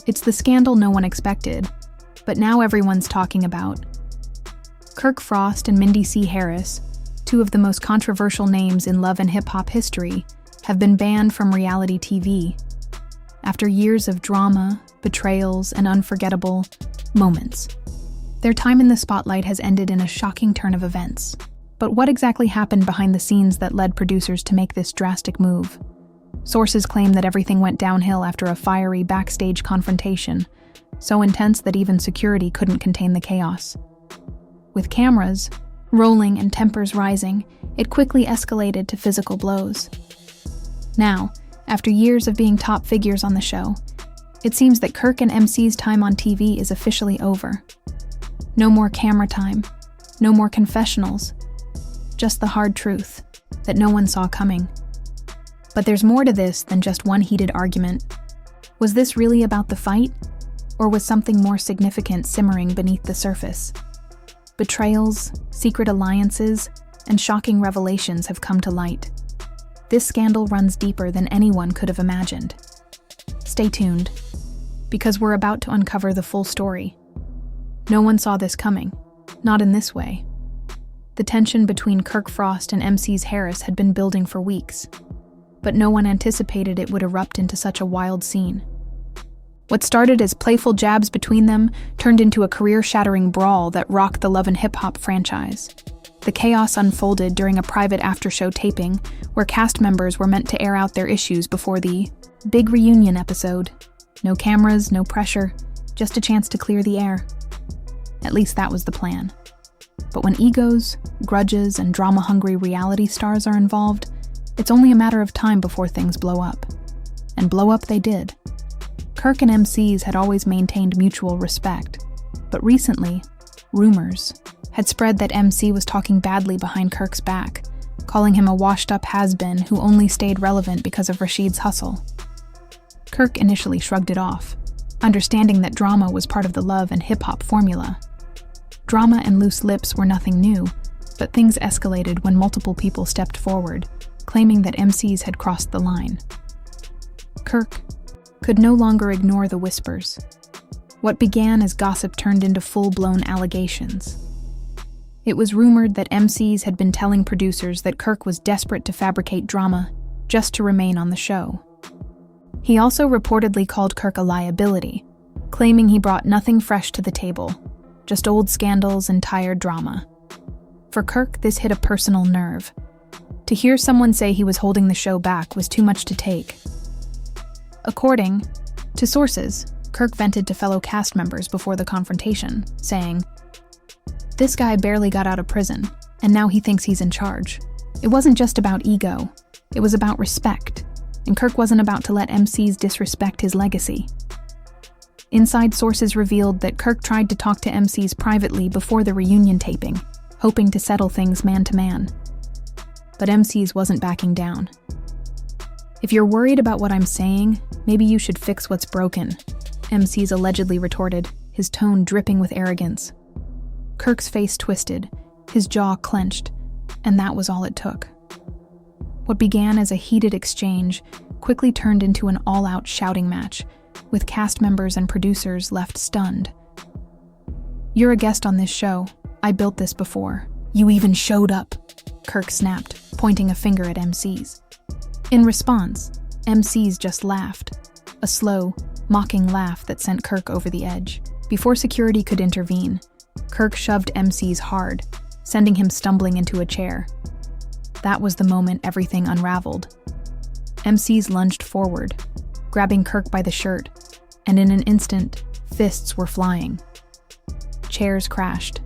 It's the scandal no one expected, but now everyone's talking about. Kirk Frost and Mendeecees Harris, two of the most controversial names in love and hip-hop history, have been banned from reality TV after years of drama, betrayals, and unforgettable moments. Their time in the spotlight has ended in a shocking turn of events. But what exactly happened behind the scenes that led producers to make this drastic move? Sources claim that everything went downhill after a fiery backstage confrontation, so intense that even security couldn't contain the chaos. With cameras rolling and tempers rising, it quickly escalated to physical blows. Now, after years of being top figures on the show, it seems that Kirk and MC's time on TV is officially over. No more camera time, no more confessionals, just the hard truth that no one saw coming. But there's more to this than just one heated argument. Was this really about the fight, or was something more significant simmering beneath the surface? Betrayals, secret alliances, and shocking revelations have come to light. This scandal runs deeper than anyone could have imagined. Stay tuned, because we're about to uncover the full story. No one saw this coming, not in this way. The tension between Kirk Frost and Mendeecees Harris had been building for weeks, but no one anticipated it would erupt into such a wild scene. What started as playful jabs between them turned into a career-shattering brawl that rocked the love and hip-hop franchise. The chaos unfolded during a private after-show taping where cast members were meant to air out their issues before the big reunion episode. No cameras, no pressure, just a chance to clear the air. At least that was the plan. But when egos, grudges, and drama-hungry reality stars are involved, it's only a matter of time before things blow up. And blow up they did. Kirk and MCs had always maintained mutual respect, but recently, rumors had spread that MC was talking badly behind Kirk's back, calling him a washed-up has-been who only stayed relevant because of Rashid's hustle. Kirk initially shrugged it off, understanding that drama was part of the love and hip-hop formula. Drama and loose lips were nothing new, but things escalated when multiple people stepped forward, claiming that MCs had crossed the line. Kirk could no longer ignore the whispers. What began as gossip turned into full-blown allegations. It was rumored that MCs had been telling producers that Kirk was desperate to fabricate drama just to remain on the show. He also reportedly called Kirk a liability, claiming he brought nothing fresh to the table, just old scandals and tired drama. For Kirk, this hit a personal nerve. To hear someone say he was holding the show back was too much to take. According to sources, Kirk vented to fellow cast members before the confrontation, saying, "This guy barely got out of prison, and now he thinks he's in charge. It wasn't just about ego, it was about respect, and Kirk wasn't about to let MCs disrespect his legacy." Inside sources revealed that Kirk tried to talk to MCs privately before the reunion taping, hoping to settle things man-to-man. But MCs wasn't backing down. "If you're worried about what I'm saying, maybe you should fix what's broken," MCs allegedly retorted, his tone dripping with arrogance. Kirk's face twisted, his jaw clenched, and that was all it took. What began as a heated exchange quickly turned into an all-out shouting match, with cast members and producers left stunned. "You're a guest on this show. I built this before. You even showed up," Kirk snapped, pointing a finger at MCs. In response, MCs just laughed, a slow, mocking laugh that sent Kirk over the edge. Before security could intervene, Kirk shoved MCs hard, sending him stumbling into a chair. That was the moment everything unraveled. MCs lunged forward, grabbing Kirk by the shirt, and in an instant, fists were flying. Chairs crashed,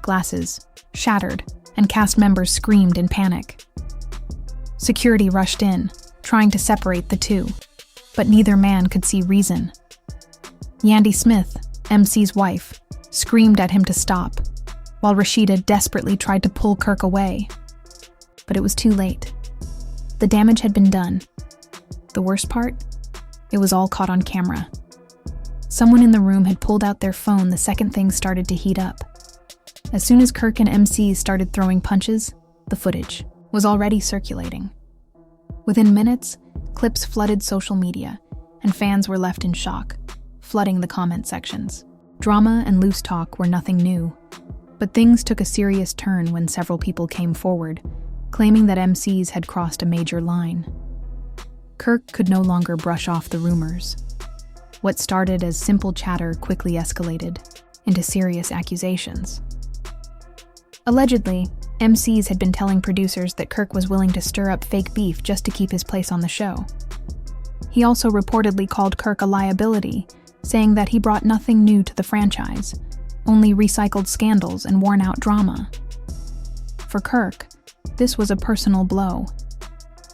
glasses shattered, and cast members screamed in panic. Security rushed in, trying to separate the two, but neither man could see reason. Yandy Smith, MC's wife, screamed at him to stop, while Rashida desperately tried to pull Kirk away. But it was too late. The damage had been done. The worst part? It was all caught on camera. Someone in the room had pulled out their phone the second things started to heat up. As soon as Kirk and MCs started throwing punches, the footage was already circulating. Within minutes, clips flooded social media, and fans were left in shock, flooding the comment sections. Drama and loose talk were nothing new, but things took a serious turn when several people came forward, claiming that MCs had crossed a major line. Kirk could no longer brush off the rumors. What started as simple chatter quickly escalated into serious accusations. Allegedly, MCs had been telling producers that Kirk was willing to stir up fake beef just to keep his place on the show. He also reportedly called Kirk a liability, saying that he brought nothing new to the franchise, only recycled scandals and worn-out drama. For Kirk, this was a personal blow.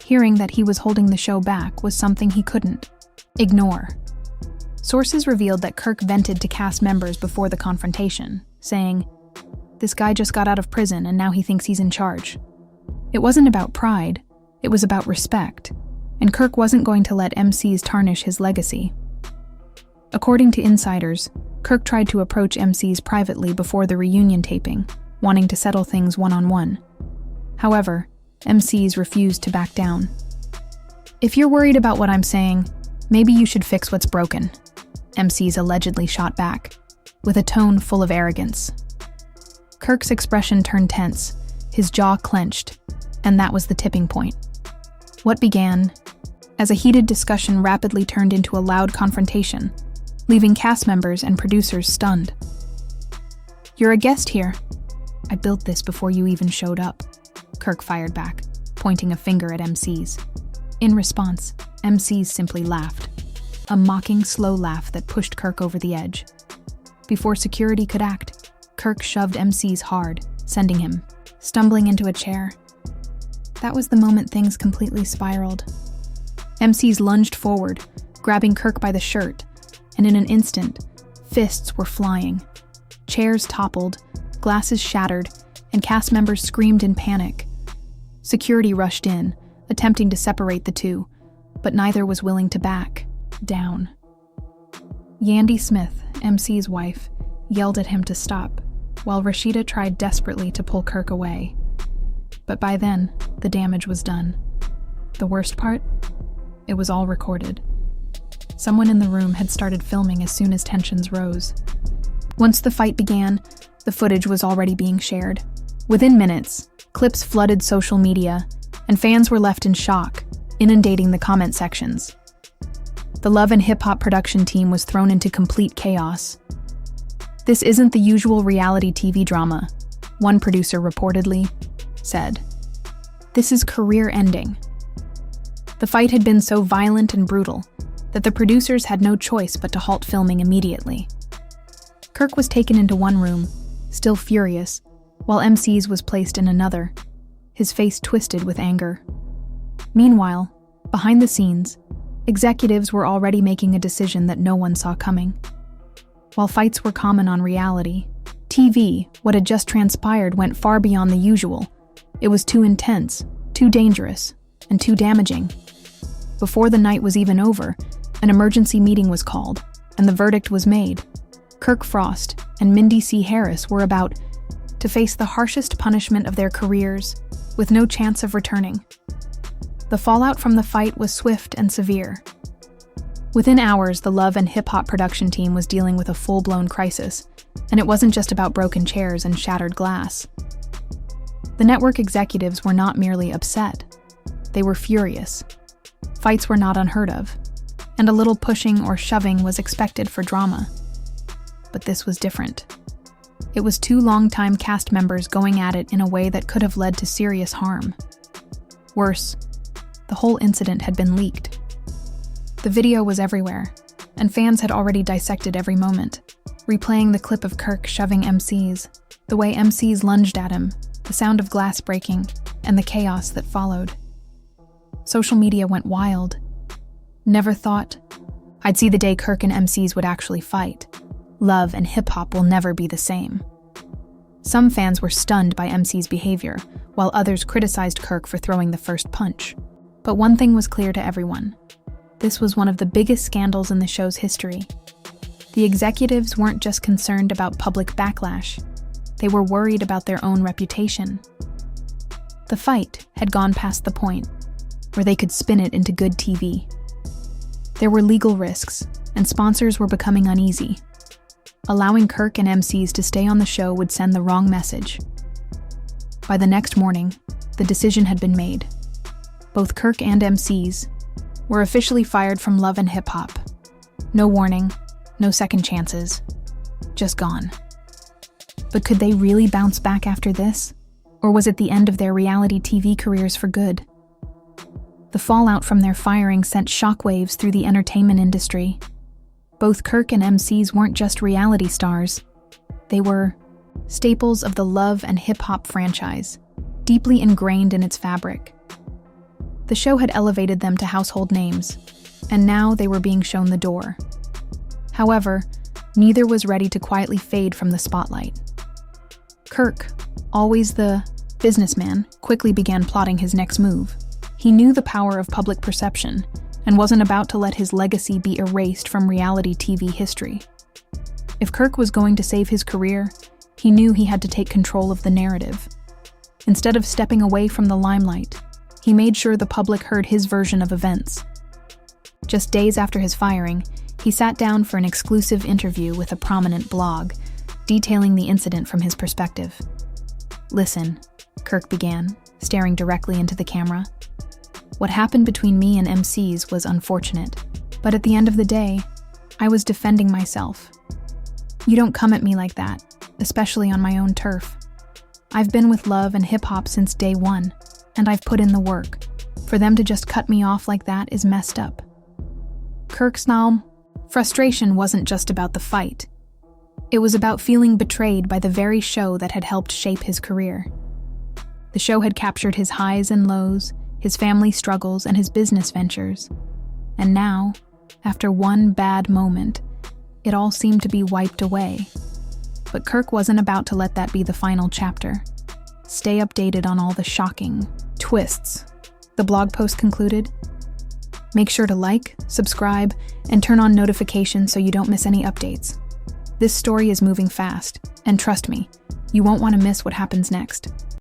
Hearing that he was holding the show back was something he couldn't ignore. Sources revealed that Kirk vented to cast members before the confrontation, saying, "This guy just got out of prison and now he thinks he's in charge." It wasn't about pride, it was about respect, and Kirk wasn't going to let MCs tarnish his legacy. According to insiders, Kirk tried to approach MCs privately before the reunion taping, wanting to settle things one-on-one. However, MCs refused to back down. "If you're worried about what I'm saying, maybe you should fix what's broken," MCs allegedly shot back, with a tone full of arrogance. Kirk's expression turned tense, his jaw clenched, and that was the tipping point. What began as a heated discussion rapidly turned into a loud confrontation, leaving cast members and producers stunned. "You're a guest here. I built this before you even showed up," Kirk fired back, pointing a finger at MCs. In response, MCs simply laughed, a mocking, slow laugh that pushed Kirk over the edge. Before security could act, Kirk shoved MCs hard, sending him stumbling into a chair. That was the moment things completely spiraled. MCs lunged forward, grabbing Kirk by the shirt, and in an instant, fists were flying. Chairs toppled, glasses shattered, and cast members screamed in panic. Security rushed in, attempting to separate the two, but neither was willing to back down. Yandy Smith, MC's wife, yelled at him to stop, while Rashida tried desperately to pull Kirk away. But by then, the damage was done. The worst part? It was all recorded. Someone in the room had started filming as soon as tensions rose. Once the fight began, the footage was already being shared. Within minutes, clips flooded social media, and fans were left in shock, inundating the comment sections. The Love and Hip Hop production team was thrown into complete chaos. "This isn't the usual reality TV drama," one producer reportedly said. "This is career-ending." The fight had been so violent and brutal that the producers had no choice but to halt filming immediately. Kirk was taken into one room, still furious, while MC's was placed in another, his face twisted with anger. Meanwhile, behind the scenes, executives were already making a decision that no one saw coming. While fights were common on reality, TV, what had just transpired, went far beyond the usual. It was too intense, too dangerous, and too damaging. Before the night was even over, an emergency meeting was called, and the verdict was made. Kirk Frost and Mendeecees Harris were about to face the harshest punishment of their careers, with no chance of returning. The fallout from the fight was swift and severe. Within hours, the Love and Hip Hop production team was dealing with a full-blown crisis, and it wasn't just about broken chairs and shattered glass. The network executives were not merely upset, they were furious. Fights were not unheard of, and a little pushing or shoving was expected for drama. But this was different. It was two longtime cast members going at it in a way that could have led to serious harm. Worse, the whole incident had been leaked. The video was everywhere, and fans had already dissected every moment, replaying the clip of Kirk shoving MCs, the way MCs lunged at him, the sound of glass breaking, and the chaos that followed. Social media went wild. "Never thought I'd see the day Kirk and MCs would actually fight. Love and hip-hop will never be the same." Some fans were stunned by MC's behavior, while others criticized Kirk for throwing the first punch. But one thing was clear to everyone. This was one of the biggest scandals in the show's history. The executives weren't just concerned about public backlash. They were worried about their own reputation. The fight had gone past the point. or they could spin it into good TV. There were legal risks, and sponsors were becoming uneasy. Allowing Kirk and MCs to stay on the show would send the wrong message. By the next morning, the decision had been made. Both Kirk and MCs were officially fired from Love and Hip Hop. No warning, no second chances, just gone. But could they really bounce back after this? Or was it the end of their reality TV careers for good? The fallout from their firing sent shockwaves through the entertainment industry. Both Kirk and MCs weren't just reality stars. They were staples of the Love and Hip Hop franchise, deeply ingrained in its fabric. The show had elevated them to household names, and now they were being shown the door. However, neither was ready to quietly fade from the spotlight. Kirk, always the businessman, quickly began plotting his next move. He knew the power of public perception and wasn't about to let his legacy be erased from reality TV history. If Kirk was going to save his career, he knew he had to take control of the narrative. Instead of stepping away from the limelight, he made sure the public heard his version of events. Just days after his firing, he sat down for an exclusive interview with a prominent blog, detailing the incident from his perspective. "Listen," Kirk began, staring directly into the camera. "What happened between me and MCs was unfortunate, but at the end of the day, I was defending myself. You don't come at me like that, especially on my own turf. I've been with Love and Hip Hop since day one, and I've put in the work. For them to just cut me off like that is messed up." Kirk's frustration wasn't just about the fight. It was about feeling betrayed by the very show that had helped shape his career. The show had captured his highs and lows, his family struggles, and his business ventures. And now, after one bad moment, it all seemed to be wiped away. But Kirk wasn't about to let that be the final chapter. Stay updated on all the shocking twists, the blog post concluded. Make sure to like, subscribe, and turn on notifications so you don't miss any updates. This story is moving fast, and trust me, you won't want to miss what happens next.